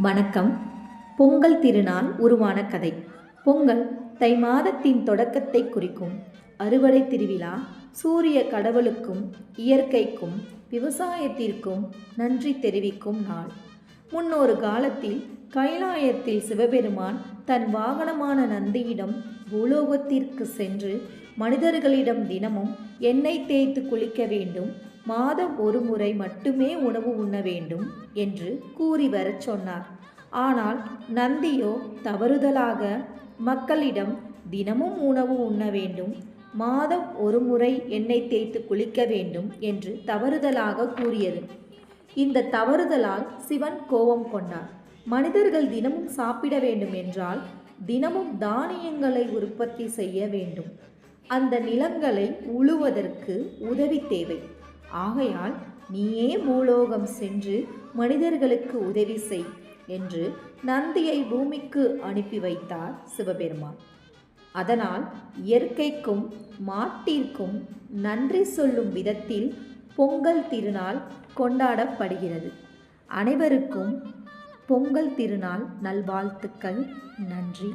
வணக்கம். பொங்கல் திருநாள் உருவான கதை. பொங்கல் தை மாதத்தின் தொடக்கத்தை குறிக்கும் அறுவடை திருவிழா. சூரிய கடவுளுக்கும் இயற்கைக்கும் விவசாயத்திற்கும் நன்றி தெரிவிக்கும் நாள். முன்னொரு காலத்தில் கைலாயத்தில் சிவபெருமான் தன் வாகனமான நந்தியிடம் பூலோகத்திற்கு சென்று மனிதர்களிடம் தினமும் எண்ணெய் தேய்த்து குளிக்க வேண்டும், மாதம் ஒரு முறை மட்டுமே உணவு உண்ண வேண்டும் என்று கூறி வரச் சொன்னார். ஆனால் நந்தியோ தவறுதலாக மக்களிடம் தினமும் உணவு உண்ண வேண்டும், மாதம் ஒரு முறை எண்ணெய் தேய்த்து குளிக்க வேண்டும் என்று தவறுதலாக கூறியது. இந்த தவறுதலால் சிவன் கோபம் கொண்டார். மனிதர்கள் தினமும் சாப்பிட வேண்டும் என்றால் தினமும் தானியங்களை உற்பத்தி செய்ய வேண்டும். அந்த நிலங்களை உழுவதற்கு உதவி தேவை. ஆகையால் நீயே பூலோகம் சென்று மனிதர்களுக்கு உதவி செய் என்று நந்தியை பூமிக்கு அனுப்பி வைத்தார் சிவபெருமான். அதனால் இயற்கைக்கும் மாட்டிற்கும் நன்றி சொல்லும் விதத்தில் பொங்கல் திருநாள் கொண்டாடப்படுகிறது. அனைவருக்கும் பொங்கல் திருநாள் நல்வாழ்த்துக்கள். நன்றி.